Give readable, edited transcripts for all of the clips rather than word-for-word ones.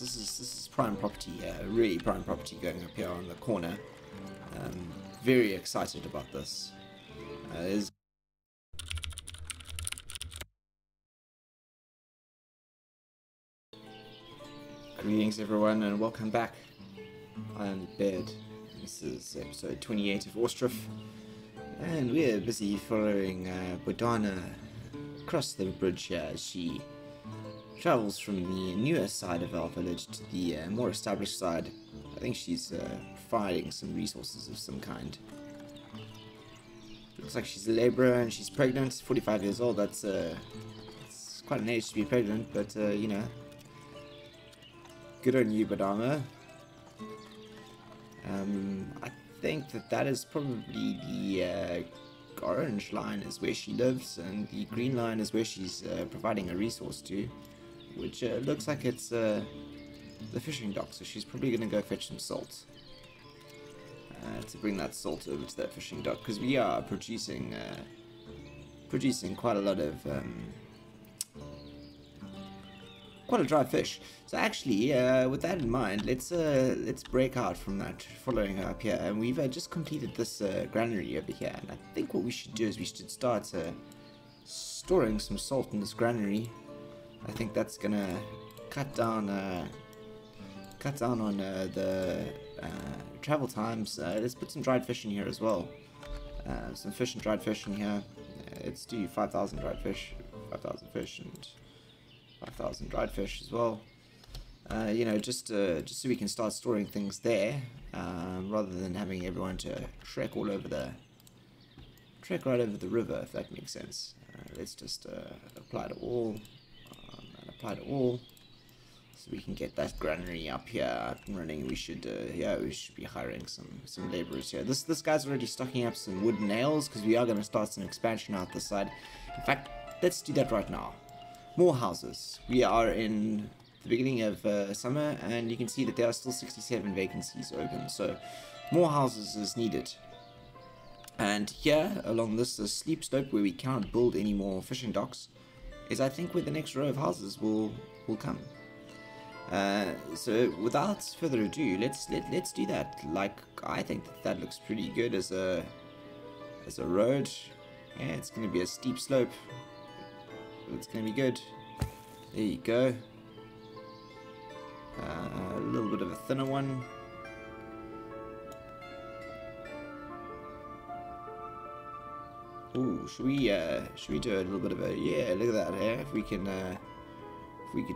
This is prime property here, really prime property going up here on the corner. Very excited about this. Greetings everyone and welcome back. I am Bed. This is episode 28 of Ostriv, and we're busy following Bodana across the bridge here as she travels from the newer side of our village to the more established side. I think she's providing some resources of some kind. Looks like she's a labourer and she's pregnant, 45 years old. That's quite an age to be pregnant, but you know, good on you, Badama. I think that is probably the orange line is where she lives, and the green line is where she's providing a resource to, which looks like it's the fishing dock, so she's probably going to go fetch some salt to bring that salt over to that fishing dock, because we are producing quite a lot of quite a dry fish. So actually, with that in mind, let's break out from that, following her up here, and we've just completed this granary over here. And I think what we should do is we should start storing some salt in this granary. I think that's gonna cut down on the travel times. Let's put some dried fish in here as well. Some fish and dried fish in here. Let's do 5,000 dried fish, 5,000 fish, and 5,000 dried fish as well. You know, just so we can start storing things there, rather than having everyone to trek right over the river, if that makes sense. Let's just apply to all, and apply to all, so we can get that granary up here up and running. We should yeah, we should be hiring some laborers here. This guy's already stocking up some wood nails, because we are going to start some expansion out this side. In fact, let's do that right now. More houses. We are in the beginning of summer, and you can see that there are still 67 vacancies open, so more houses is needed. And here, along this steep slope where we cannot build any more fishing docks, is I think where the next row of houses will come. So without further ado, let's do that. Like, I think that looks pretty good as a road. Yeah, it's going to be a steep slope. It's going to be good. There you go. A little bit of a thinner one. Ooh, should we do a little bit of a, yeah, look at that, eh? If we could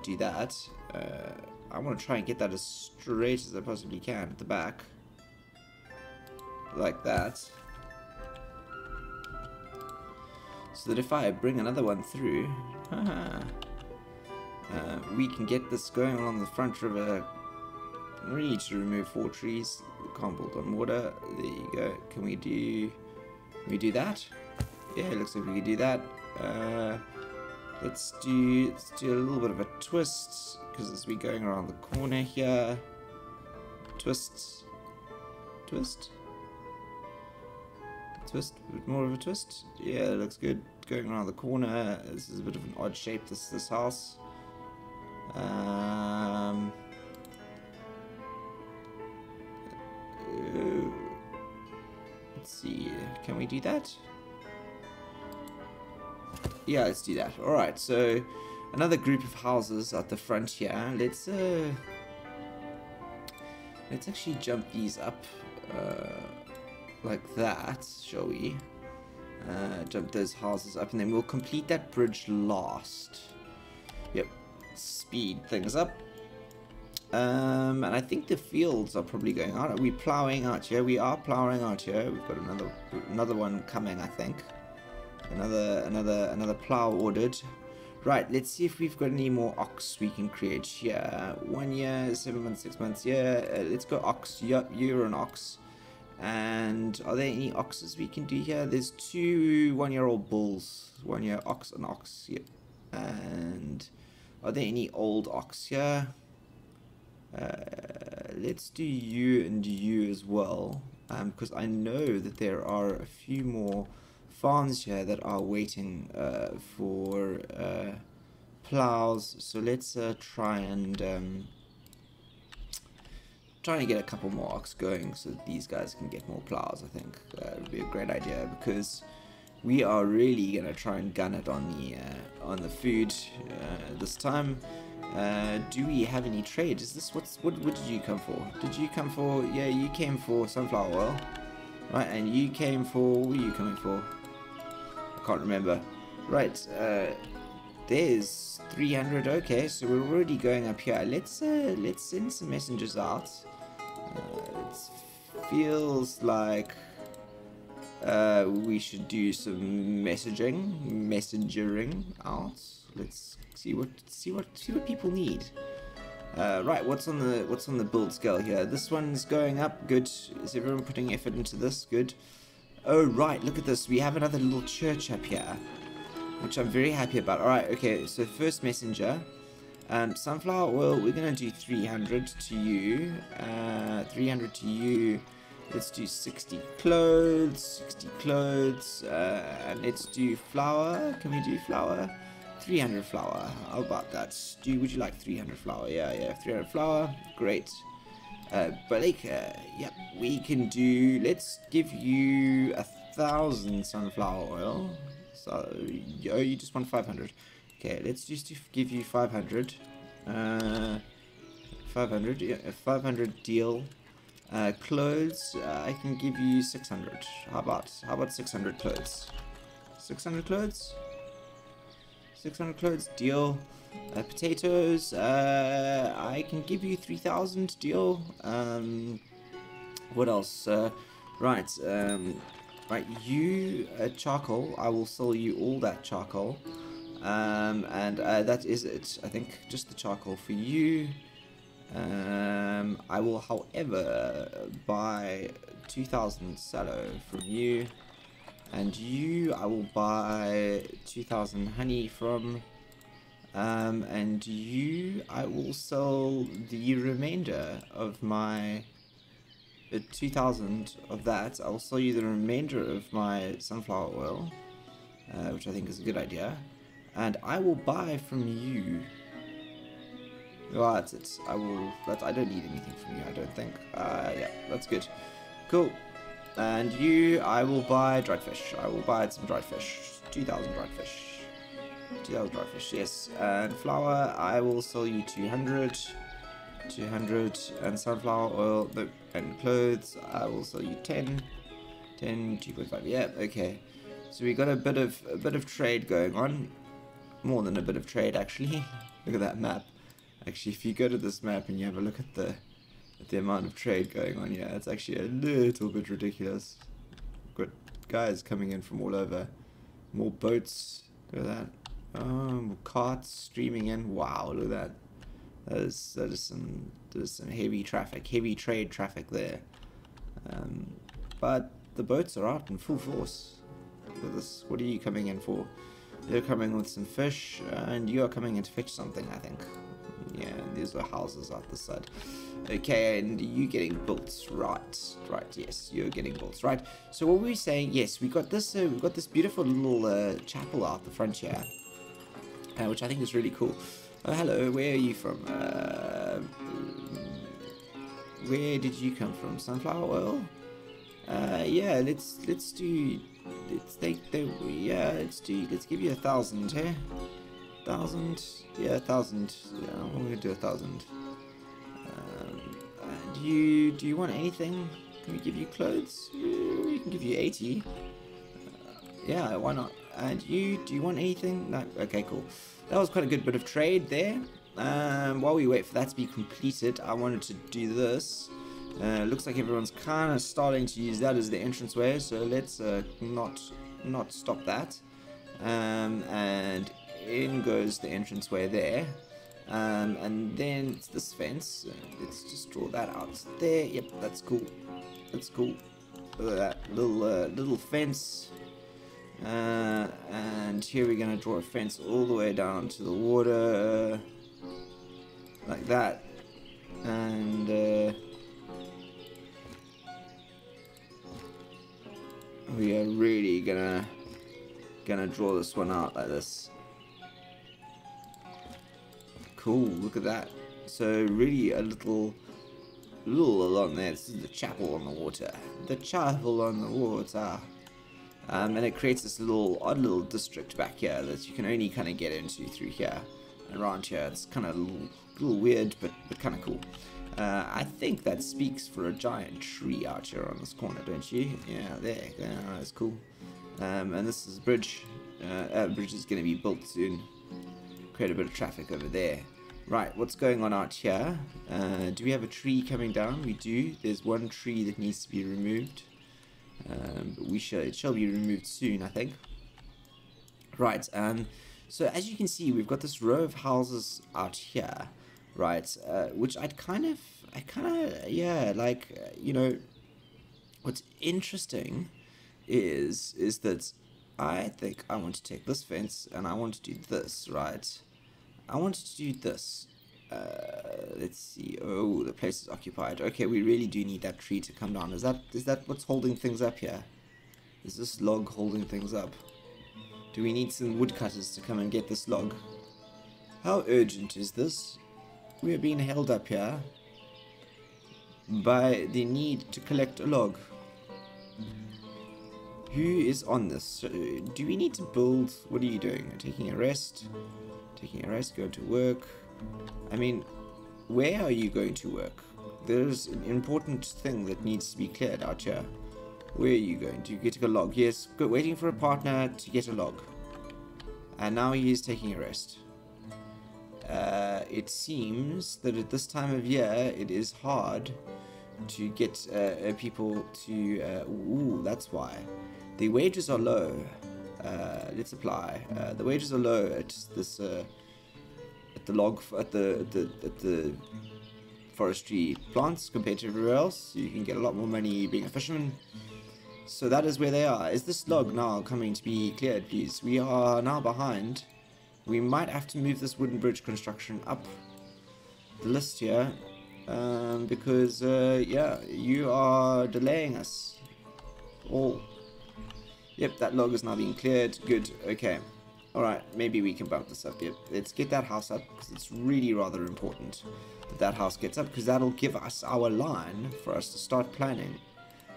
do that. I want to try and get that as straight as I possibly can at the back. Like that. So that if I bring another one through, we can get this going along the front river. We need to remove 4 trees. Can't build on water. There you go. Can we do that? Yeah, it looks like we can do that. Let's do a little bit of a twist, because as we're going around the corner here, twist, more of a twist. Yeah, it looks good. Going around the corner. This is a bit of an odd shape, this house. Let's see, can we do that? Yeah, let's do that. Alright, so another group of houses at the front here. Let's actually jump these up like that, shall we? Jump those houses up, and then we'll complete that bridge last. Yep, speed things up. And I think the fields are probably going out. Are we ploughing out here? We are ploughing out here. We've got another one coming, I think. Another plough ordered. Right, let's see if we've got any more ox we can create here. 1 year, 7 months, 6 months. Yeah, let's go ox. Yep, you're an ox. And are there any oxes we can do here? There's 2 1-year-old bulls. 1 year ox and ox. Yep. And are there any old ox here? Let's do you and you as well. Because I know that there are a few more farms here that are waiting for plows. So let's try and trying to get a couple more ox going so that these guys can get more plows. I think that would be a great idea, because we are really gonna try and gun it on the food this time. Do we have any trade? Is this what did you come for? Did you come for? Yeah, you came for sunflower oil, right? And you came for, what are you coming for? I can't remember. Right, there's 300. Okay, so we're already going up here. Let's send some messengers out. It feels like we should do some messengering out. Let's see what people need. Right, what's on the build scale here? This one's going up. Good. Is everyone putting effort into this? Good. Oh right, look at this. We have another little church up here, which I'm very happy about. Alright, okay, so first messenger. Sunflower oil, we're going to do 300 to you. 300 to you. Let's do 60 clothes. 60 clothes. And let's do flour. Can we do flour? 300 flour. How about that? Would you like 300 flour? Yeah, 300 flour. Great. But like, yep, we can do, let's give you 1,000 sunflower oil. So, you just want 500. Okay, let's just give you 500. 500, yeah, 500 deal. Clothes, I can give you 600. How about 600 clothes? 600 clothes? 600 clothes, deal. Potatoes, I can give you 3,000, deal. What else? Right, you charcoal, I will sell you all that charcoal. And that is it. I think just the charcoal for you. I will, however, buy 2,000 sallow from you, and you I will buy 2,000 honey from, and you I will sell the remainder of my 2,000 of that. I will sell you the remainder of my sunflower oil, which I think is a good idea, and I will buy from you. Oh, that's it. I don't need anything from you, I don't think. Yeah, that's good. Cool. And you, I will buy dried fish. I will buy some dried fish. 2,000 dried fish. 2,000 dried fish, yes. And flour, I will sell you 200. 200. And sunflower oil, no, and clothes, I will sell you 10. 10, 2.5. Yeah, okay. So we got a bit of trade going on. More than a bit of trade, actually. Look at that map. Actually, if you go to this map and you have a look at the amount of trade going on here, it's actually a little bit ridiculous. We've got guys coming in from all over. More boats. Look at that. More carts streaming in. Wow, look at that. That is some heavy traffic, heavy trade traffic there. But the boats are out in full force. Look at this. What are you coming in for? You're coming with some fish, and you are coming in to fetch something, I think. Yeah, these are houses out this side. Okay, and you getting built, right? Right, yes, you're getting built, right? So what were we saying? Yes, we've got this beautiful little chapel out the front here, which I think is really cool. Oh, hello, where are you from? Where did you come from? Sunflower oil? Yeah, let's give you 1,000, hey? 1,000, yeah, 1,000. Yeah, I'm gonna do 1,000. Do you want anything? Can we give you clothes? We can give you 80. Yeah, why not? And do you want anything? No. Okay, cool. That was quite a good bit of trade there. While we wait for that to be completed, I wanted to do this. Looks like everyone's kind of starting to use that as the entranceway, so let's not stop that. And in goes the entranceway there, and then it's this fence. Let's just draw that out there. Yep, that's cool. That's cool. Look at that little fence. And here we're gonna draw a fence all the way down to the water, like that. And we are really gonna draw this one out like this. Cool, look at that. So really a little little along there. This is the chapel on the water. The chapel on the water. And it creates this odd little district back here that you can only kind of get into through here. And around here, it's kind of a little weird, but kind of cool. I think that speaks for a giant tree out here on this corner, don't you? Yeah, there. Yeah, that's cool. And this is a bridge. Bridge is going to be built soon. Create a bit of traffic over there. Right, what's going on out here? Do we have a tree coming down? We do. There's one tree that needs to be removed. But it shall be removed soon, I think. Right, so as you can see, we've got this row of houses out here, right? Which you know, what's interesting is that I think I want to take this fence and I want to do this, right? I wanted to do this. Let's see. Oh, the place is occupied. Okay, we really do need that tree to come down. Is that what's holding things up here? Is this log holding things up? Do we need some woodcutters to come and get this log? How urgent is this? We are being held up here by the need to collect a log. Who is on this? Do we need to build? What are you doing? Taking a rest? Taking a rest, going to work. I mean, where are you going to work? There's an important thing that needs to be cleared out here. Where are you going to get a log? Yes, waiting for a partner to get a log. And now he is taking a rest. It seems that at this time of year, it is hard to get people to... ooh, that's why. The wages are low. Let's apply. The wages are low at this... at the forestry plants compared to everywhere else. You can get a lot more money being a fisherman. So that is where they are. Is this log now coming to be cleared, please? We are now behind. We might have to move this wooden bridge construction up the list here. Because, yeah, you are delaying us all. Yep, that log is now being cleared. Good, okay. Alright, maybe we can bump this up. Yep, let's get that house up, because it's really rather important that that house gets up, because that'll give us our line for us to start planning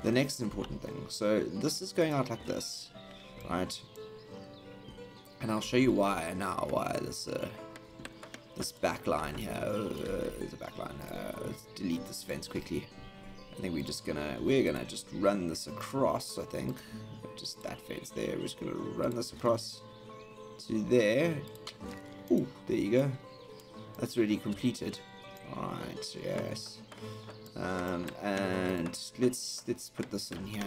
the next important thing. So this is going out like this, right? And I'll show you why now, why this back line here, there's a back line. Let's delete this fence quickly. I think we're gonna just run this across, I think. Just that fence there, we're just gonna run this across to there. Ooh, there you go. That's already completed. Alright, yes. And let's put this in here.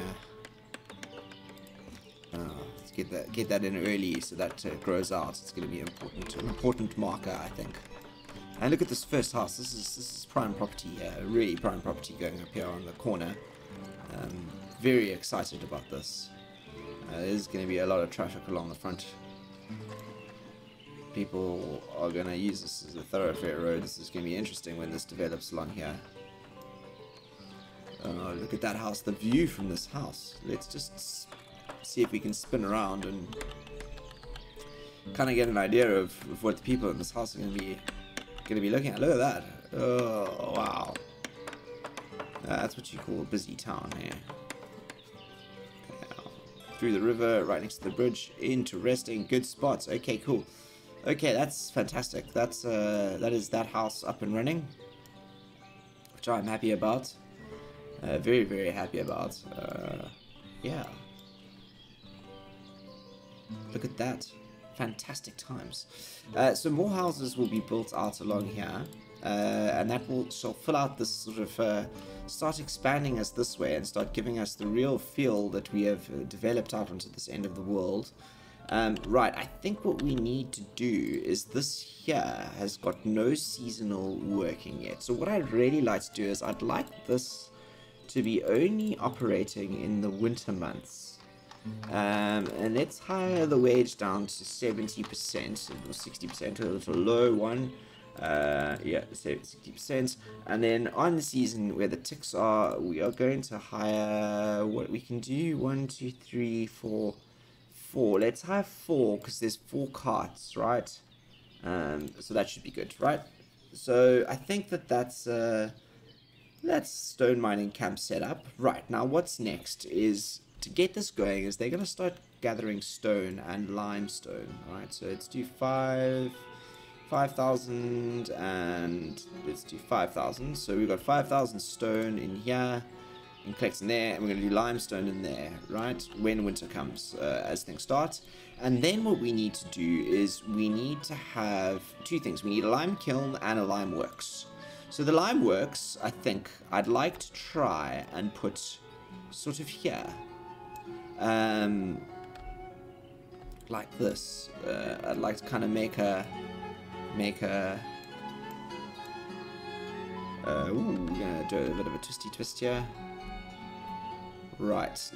Let's get that in early so that grows out. It's going to be an important marker, I think. And look at this first house. This is prime property, really prime property going up here on the corner. Very excited about this. There's going to be a lot of traffic along the front. People are going to use this as a thoroughfare road. This is going to be interesting when this develops along here. Look at that house, the view from this house. Let's just see if we can spin around and kind of get an idea of what the people in this house are going to be looking at. Look at that. Oh, wow. That's what you call a busy town here. Through the river, right next to the bridge, interesting, good spots. Okay, cool. Okay, that's fantastic. That is that house up and running, which I'm happy about. Very, very happy about. Yeah. Look at that. Fantastic times. So more houses will be built out along here, and that shall fill out this sort of start expanding us this way and start giving us the real feel that we have developed out onto this end of the world. Right, I think what we need to do is this here has got no seasonal working yet. So what I'd really like to do is I'd like this to be only operating in the winter months. And let's higher the wage down to 70% or 60%, a little low one. Yeah, so 60%. And then on the season where the ticks are, we are going to hire what we can do. 1, 2, 3, 4. Let's hire 4 because there's 4 carts, right? So that should be good, right? So I think that's that's stone mining camp set up. Right, now what's next is, to get this going, is they're going to start gathering stone and limestone. Alright, so let's do 5,000 and let's do 5,000. So we've got 5,000 stone in here and collecting there, and we're going to do limestone in there, right, when winter comes, as things start. And then what we need to do is we need to have two things. We need a lime kiln and a lime works. So the lime works, I think I'd like to try and put sort of here, like this. I'd like to kind of make a ooh, we're gonna do a bit of a twisty twist here. Right,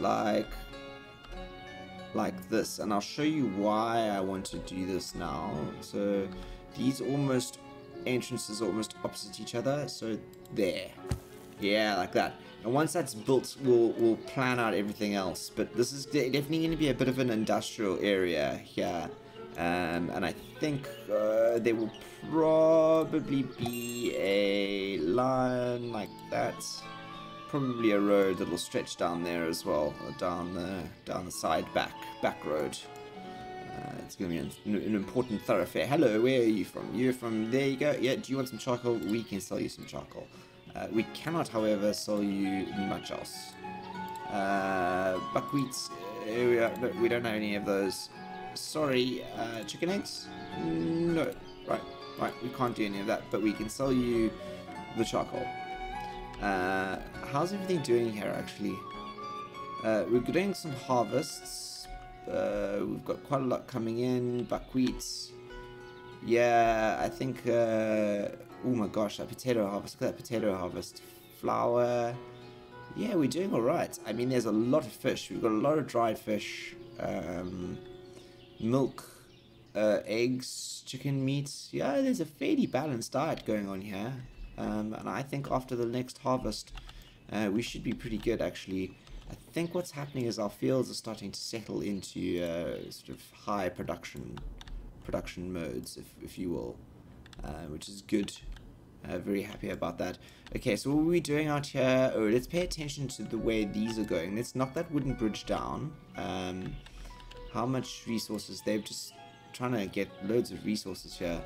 like this, and I'll show you why I want to do this now. So these entrances are almost opposite each other, so there, yeah, like that. And once that's built, we'll plan out everything else. But this is definitely going to be a bit of an industrial area here, and I think there will probably be a line like that. Probably a road that'll stretch down there as well, or down the side back road. It's going to be an important thoroughfare. Hello, where are you from? You're from, there you go. Yeah, do you want some charcoal? We can sell you some charcoal. We cannot, however, sell you much else. Buckwheat, we don't have any of those. Sorry, chicken eggs? No. Right, we can't do any of that, but we can sell you the charcoal. How's everything doing here, actually? We're doing some harvests. We've got quite a lot coming in. Buckwheat. Yeah, I think, oh my gosh, that potato harvest. Look at that potato harvest. Flour. Yeah, we're doing alright. I mean, there's a lot of fish. We've got a lot of dried fish. Milk. Eggs. Chicken meat. Yeah, there's a fairly balanced diet going on here. And I think after the next harvest, we should be pretty good, actually. I think what's happening is our fields are starting to settle into sort of high production modes, if you will, which is good. Very happy about that. Okay, so what are we doing out here? Oh, let's pay attention to the way these are going. Let's knock that wooden bridge down. How much resources? They're just trying to get loads of resources here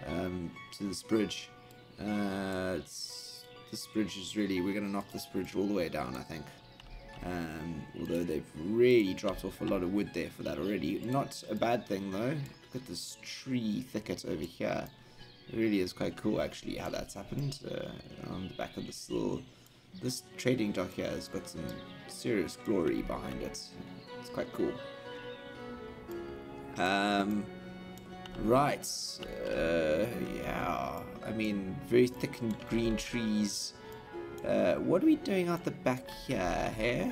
to this bridge. This bridge is really, we're going to knock this bridge all the way down, I think. Although they've really dropped off a lot of wood there for that already. Not a bad thing, though. Look at this tree thicket over here. It really is quite cool, actually, how that's happened. On the back of this trading dock here has got some serious glory behind it. It's quite cool. Right. Yeah. I mean, very thick and green trees. What are we doing out the back here, hey?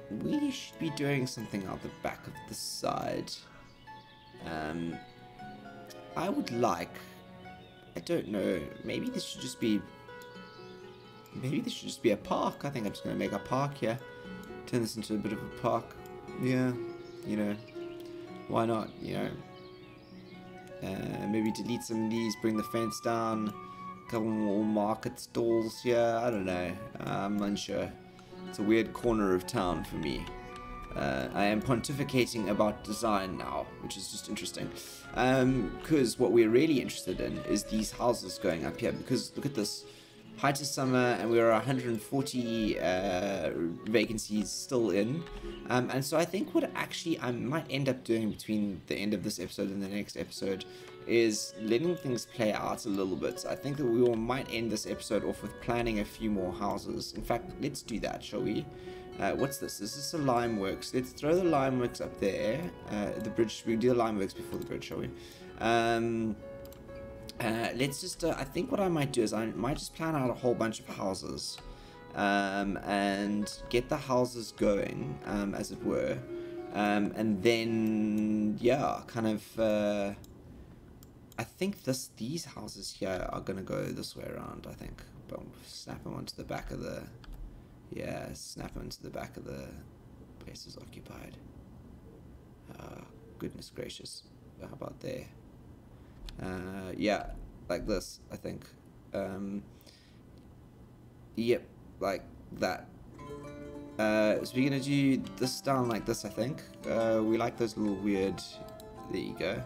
We should be doing something out the back of the side. I would like, I don't know, maybe this should just be a park. I think I'm just going to make a park here. Turn this into a bit of a park. Yeah, you know, why not, you know. Maybe delete some of these, bring the fence down. Couple more market stalls here. I don't know. I'm unsure. It's a weird corner of town for me. I am pontificating about design now, which is just interesting. Because what we're really interested in is these houses going up here. Because look at this. Height of summer, and we're 140 vacancies still in. And so I think what actually I might end up doing between the end of this episode and the next episode is letting things play out a little bit. I think that we might end this episode off with planning a few more houses. In fact, let's do that, shall we? What's this? Is this a lime works? Let's throw the lime works up there. The bridge, we'll do the lime works before the bridge, shall we? Let's just, I think what I might do is I might just plan out a whole bunch of houses. And get the houses going, as it were. And then, yeah, kind of, I think these houses here are going to go this way around, I think. But snap them onto the back of the... Yeah, snap them into the back of the places occupied. Goodness gracious. How about there? Yeah, like this, I think. Yep, like that. So we're gonna do this down like this, I think. We like those little weird. There you go.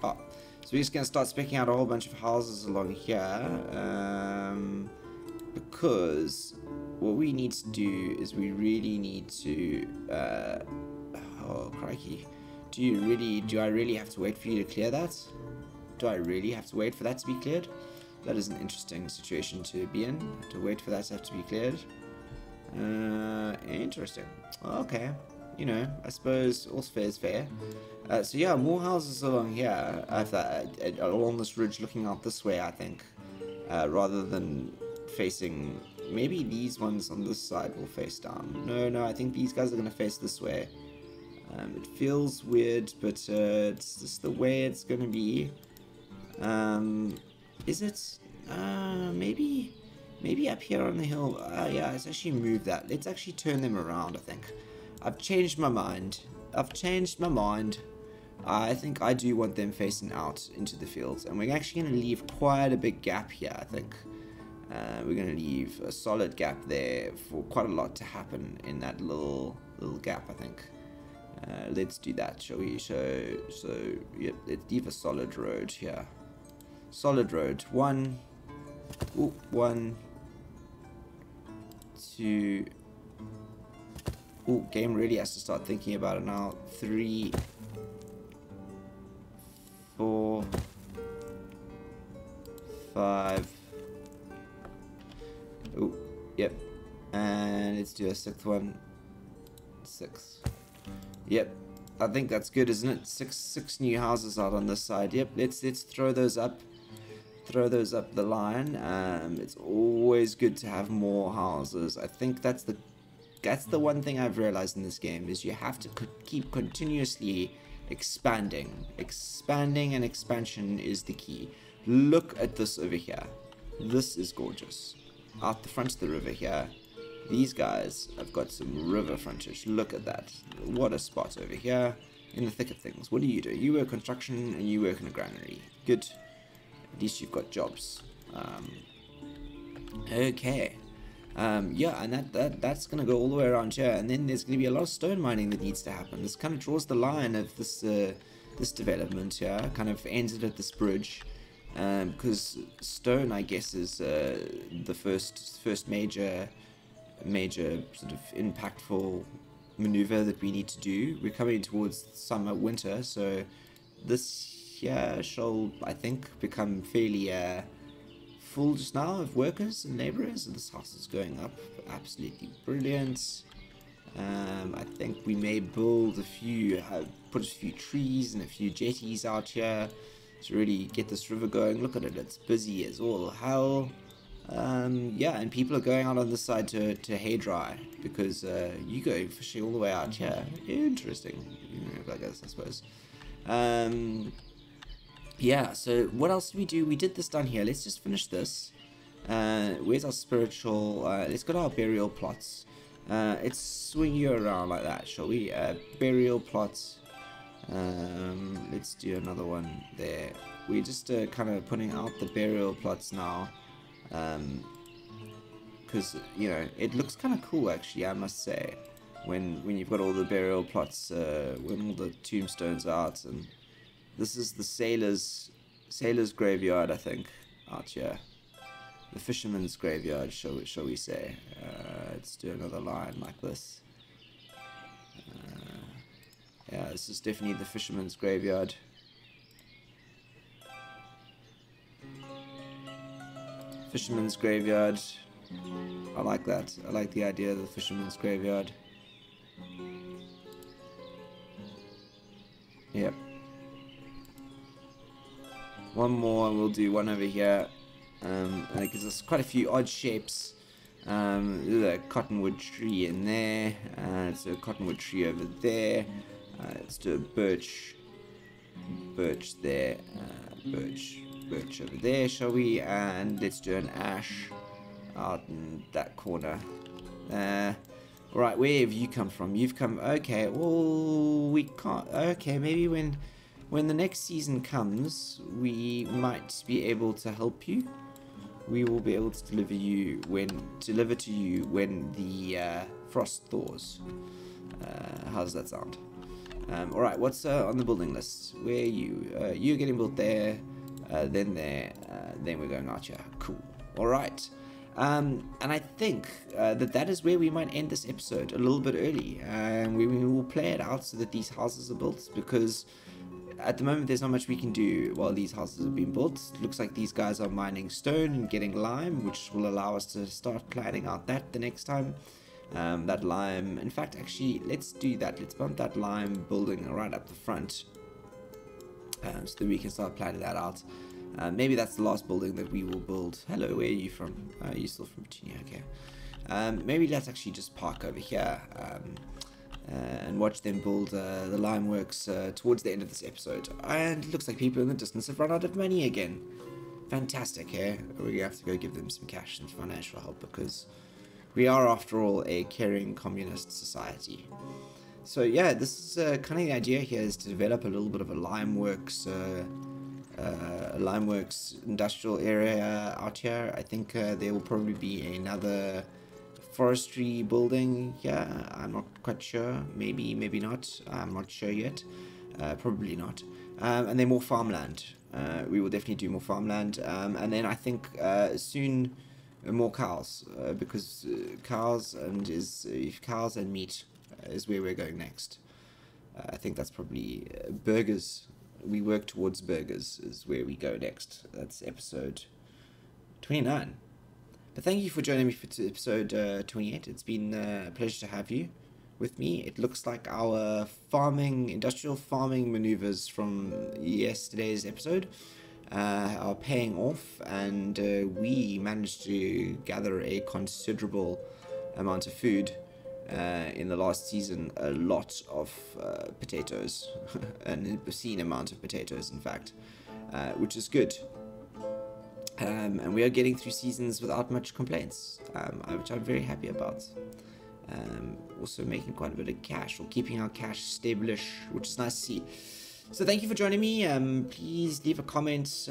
Oh, so we're just gonna start specking out a whole bunch of houses along here, because what we need to do is we really need to. Oh crikey! Do I really have to wait for you to clear that? Do I really have to wait for that to be cleared? That is an interesting situation to be in. To wait for that to have to be cleared. Interesting. Okay. You know, I suppose all fair is fair. So yeah, more houses along here, along this ridge looking out this way, I think. Rather than facing... Maybe these ones on this side will face down. No, I think these guys are going to face this way. It feels weird, but it's just the way it's going to be. Is it? Maybe up here on the hill. Yeah, let's actually move that. Let's actually turn them around, I think. I've changed my mind. I think I do want them facing out into the fields. And we're actually going to leave quite a big gap here, I think. We're going to leave a solid gap there for quite a lot to happen in that little gap, I think. Let's do that, shall we? So yep, let's leave a solid road here. Solid road. 1, 2. Oh, game really has to start thinking about it now. 3, 4, 5. Oh, yep. And let's do a 6th one. 6. Yep. I think that's good, isn't it? Six new houses out on this side. Yep. Let's throw those up. Throw those up the line. It's always good to have more houses. I think that's the one thing I've realized in this game is you have to keep continuously expanding. Expanding and expansion is the key. Look at this over here. This is gorgeous. Out the front of the river here. These guys have got some river frontage. Look at that. What a spot over here in the thick of things. What do? You work construction and you work in a granary. Good. At least you've got jobs. Okay. Yeah, and that's going to go all the way around here. And then there's going to be a lot of stone mining that needs to happen. This kind of draws the line of this this development here. Kind of ends it at this bridge. Because stone, I guess, is the first major sort of impactful maneuver that we need to do. We're coming towards summer, winter, so this here shall, I think, become fairly full just now of workers and labourers. This house is going up absolutely brilliant. I think we may build put a few trees and a few jetties out here to really get this river going. Look at it, it's busy as all hell. Yeah, and people are going out on this side to hay dry because you go fishing all the way out here. Interesting, I guess, I suppose. Yeah, so what else did we do? We did this down here. Let's just finish this. Where's our spiritual? Let's go to our burial plots. Let's swing you around like that, shall we? Burial plots. Let's do another one there. We're just kind of putting out the burial plots now. Because, it looks kind of cool, actually, I must say. When you've got all the burial plots, when all the tombstones are out, and this is the sailor's graveyard, I think, out here. The fisherman's graveyard, shall we say. Let's do another line like this. Yeah, this is definitely the fisherman's graveyard. Fisherman's graveyard. I like that. I like the idea of the fisherman's graveyard. Yep. One more, and we'll do one over here. And it gives us quite a few odd shapes. There's a cottonwood tree in there. It's a cottonwood tree over there. Let's do a birch there. Birch over there, shall we? And let's do an ash out in that corner. Right, where have you come from? You've come... Okay, well, we can't... Okay, maybe when when the next season comes, we might be able to help you. We will be able to deliver to you when the frost thaws. How does that sound? Alright, what's on the building list? Where are you? You're getting built there, then there, then we're going out here. Cool. Alright. And I think that is where we might end this episode a little bit early. We will play it out so that these houses are built, because at the moment there's not much we can do while these houses are being built. It looks like these guys are mining stone and getting lime, which will allow us to start planning out that the next time. That lime, in fact, actually, let's do that. Let's bump that lime building right up the front, so that we can start planning that out. Maybe that's the last building that we will build. Hello, where are you from? Are you still from Virginia? Okay. Maybe let's actually just park over here and watch them build the lime works towards the end of this episode. And it looks like people in the distance have run out of money again. Fantastic, eh? We have to go give them some cash and financial help, because we are, after all, a caring communist society. So yeah, this is kind of the idea here, is to develop a little bit of a limeworks industrial area out here. I think there will probably be another forestry building here. I'm not quite sure. Maybe not. I'm not sure yet. Probably not. And then more farmland. We will definitely do more farmland. And then I think soon more cows, because cows and meat is where we're going next. I think that's probably burgers. We work towards burgers is where we go next. That's episode 29. But thank you for joining me for episode 28. It's been a pleasure to have you with me. It looks like our industrial farming maneuvers from yesterday's episode are paying off, and we managed to gather a considerable amount of food in the last season. A lot of potatoes, an obscene amount of potatoes, in fact, which is good. And we are getting through seasons without much complaints, which I'm very happy about. Also making quite a bit of cash, or keeping our cash stable-ish, which is nice to see. So thank you for joining me. Please leave a comment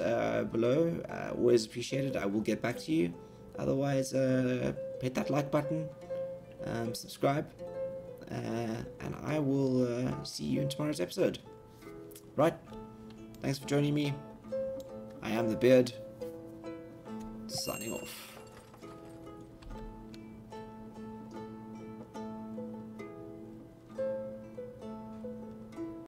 below. Always appreciated. I will get back to you. Otherwise, hit that like button, subscribe, and I will see you in tomorrow's episode. Right. Thanks for joining me. I am the Beard, signing off.